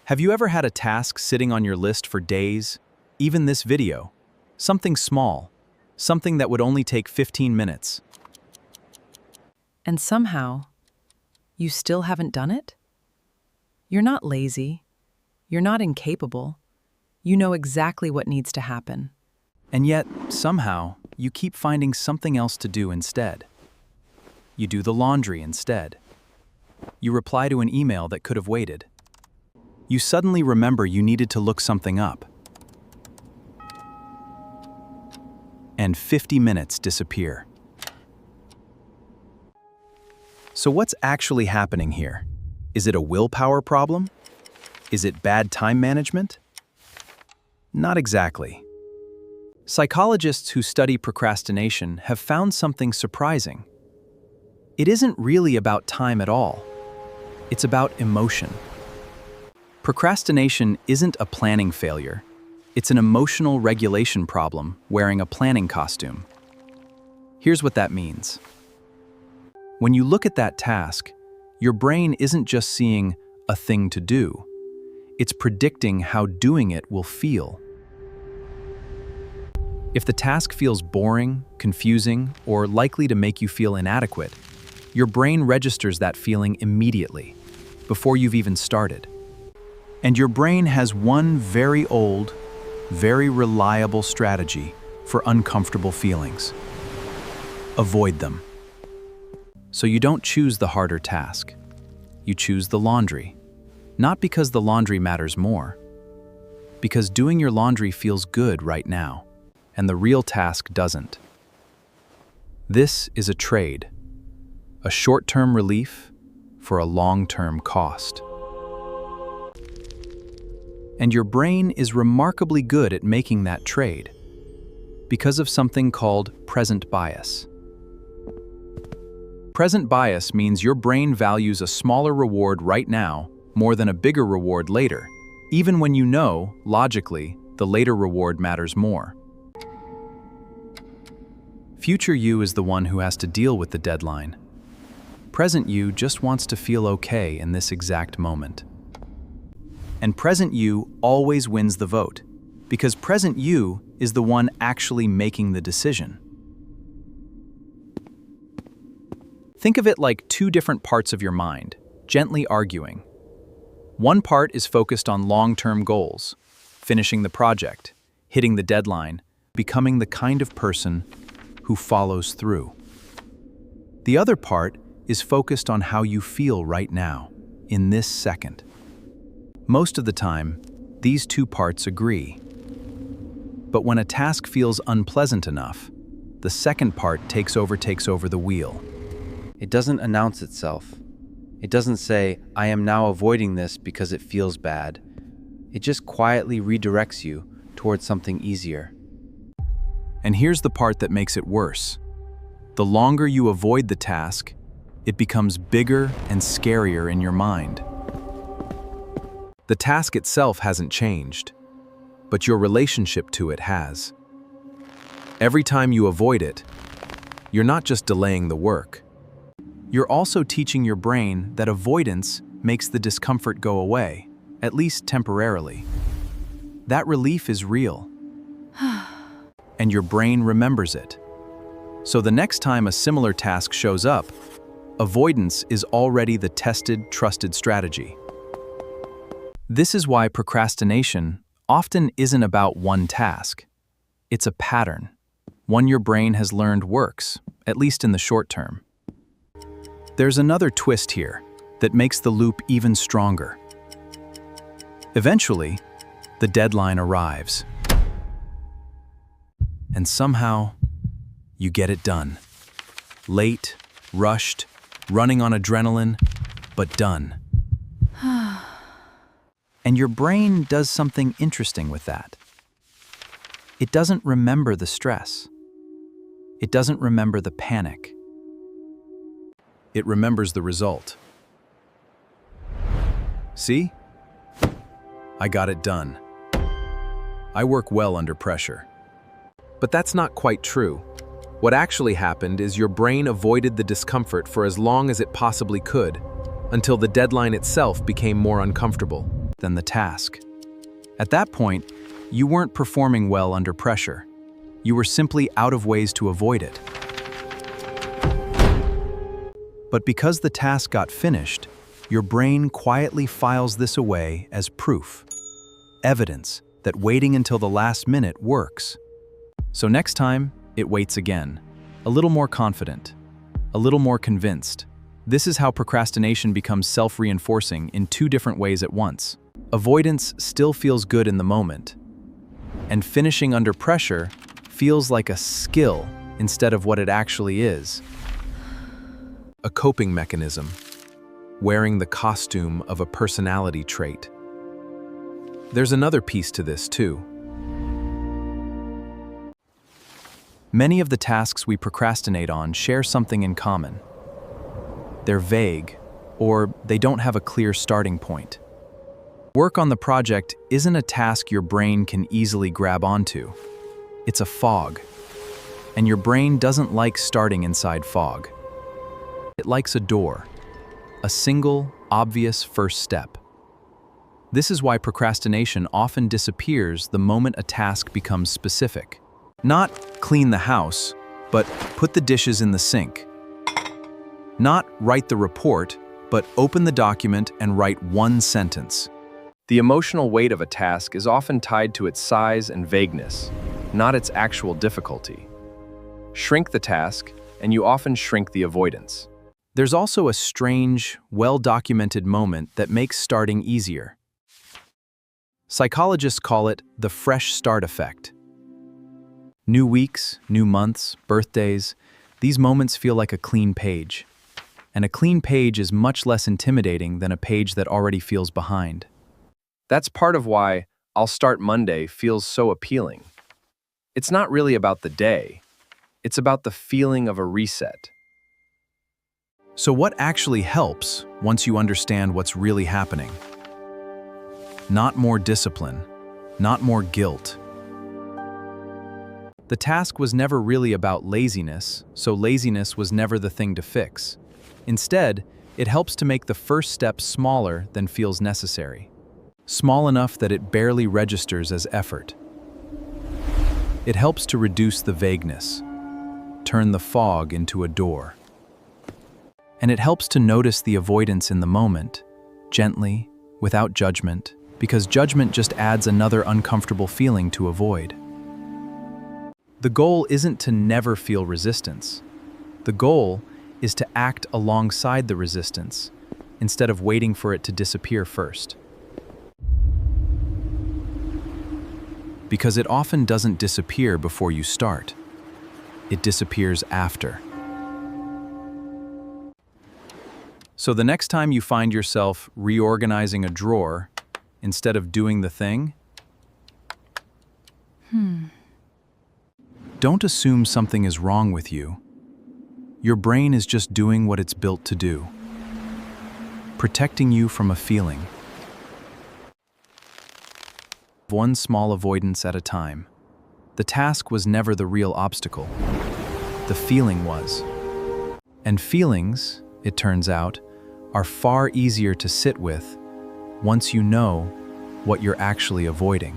Have you ever had a task sitting on your list for days? Even this video. Something small. Something that would only take 15 minutes. And somehow, you still haven't done it? You're not lazy. You're not incapable. You know exactly what needs to happen. And yet, somehow, you keep finding something else to do instead. You do the laundry instead. You reply to an email that could have waited. You suddenly remember you needed to look something up. And 50 minutes disappear. So what's actually happening here? Is it a willpower problem? Is it bad time management? Not exactly. Psychologists who study procrastination have found something surprising. It isn't really about time at all. It's about emotion. Procrastination isn't a planning failure. It's an emotional regulation problem wearing a planning costume. Here's what that means. When you look at that task, your brain isn't just seeing a thing to do. It's predicting how doing it will feel. If the task feels boring, confusing, or likely to make you feel inadequate, your brain registers that feeling immediately, before you've even started. And your brain has one very old, very reliable strategy for uncomfortable feelings. Avoid them. So you don't choose the harder task. You choose the laundry. Not because the laundry matters more, because doing your laundry feels good right now, and the real task doesn't. This is a trade, a short-term relief for a long-term cost. And your brain is remarkably good at making that trade because of something called present bias. Present bias means your brain values a smaller reward right now more than a bigger reward later, even when you know, logically, the later reward matters more. Future you is the one who has to deal with the deadline. Present you just wants to feel okay in this exact moment. And present you always wins the vote, because present you is the one actually making the decision. Think of it like two different parts of your mind, gently arguing. One part is focused on long-term goals, finishing the project, hitting the deadline, becoming the kind of person who follows through. The other part is focused on how you feel right now, in this second. Most of the time, these two parts agree. But when a task feels unpleasant enough, the second part takes over the wheel. It doesn't announce itself. It doesn't say, I am now avoiding this because it feels bad. It just quietly redirects you towards something easier. And here's the part that makes it worse. The longer you avoid the task, it becomes bigger and scarier in your mind. The task itself hasn't changed, but your relationship to it has. Every time you avoid it, you're not just delaying the work. You're also teaching your brain that avoidance makes the discomfort go away, at least temporarily. That relief is real. And your brain remembers it. So the next time a similar task shows up, avoidance is already the tested, trusted strategy. This is why procrastination often isn't about one task. It's a pattern, one your brain has learned works, at least in the short term. There's another twist here that makes the loop even stronger. Eventually, the deadline arrives. And somehow, you get it done. Late, rushed, running on adrenaline, but done. And your brain does something interesting with that. It doesn't remember the stress. It doesn't remember the panic. It remembers the result. See? I got it done. I work well under pressure. But that's not quite true. What actually happened is your brain avoided the discomfort for as long as it possibly could, until the deadline itself became more uncomfortable. than the task. At that point, you weren't performing well under pressure. You were simply out of ways to avoid it. But because the task got finished, your brain quietly files this away as proof, evidence that waiting until the last minute works. So next time, it waits again, a little more confident, a little more convinced. This is how procrastination becomes self-reinforcing in two different ways at once. Avoidance still feels good in the moment, and finishing under pressure feels like a skill instead of what it actually is. A coping mechanism, wearing the costume of a personality trait. There's another piece to this too. Many of the tasks we procrastinate on share something in common. They're vague, or they don't have a clear starting point. Work on the project isn't a task your brain can easily grab onto. It's a fog, and your brain doesn't like starting inside fog. It likes a door, a single, obvious first step. This is why procrastination often disappears the moment a task becomes specific. Not clean the house, but put the dishes in the sink. Not write the report, but open the document and write one sentence. The emotional weight of a task is often tied to its size and vagueness, not its actual difficulty. Shrink the task, and you often shrink the avoidance. There's also a strange, well-documented moment that makes starting easier. Psychologists call it the fresh start effect. New weeks, new months, birthdays, these moments feel like a clean page. And a clean page is much less intimidating than a page that already feels behind. That's part of why "I'll start Monday" feels so appealing. It's not really about the day. It's about the feeling of a reset. So what actually helps once you understand what's really happening? Not more discipline, not more guilt. The task was never really about laziness, so laziness was never the thing to fix. Instead, it helps to make the first step smaller than feels necessary. Small enough that it barely registers as effort. It helps to reduce the vagueness, turn the fog into a door. And it helps to notice the avoidance in the moment, gently, without judgment, because judgment just adds another uncomfortable feeling to avoid. The goal isn't to never feel resistance. The goal is to act alongside the resistance, instead of waiting for it to disappear first. Because it often doesn't disappear before you start. It disappears after. So the next time you find yourself reorganizing a drawer instead of doing the thing, don't assume something is wrong with you. Your brain is just doing what it's built to do, protecting you from a feeling. One small avoidance at a time. The task was never the real obstacle. The feeling was. And feelings, it turns out, are far easier to sit with once you know what you're actually avoiding.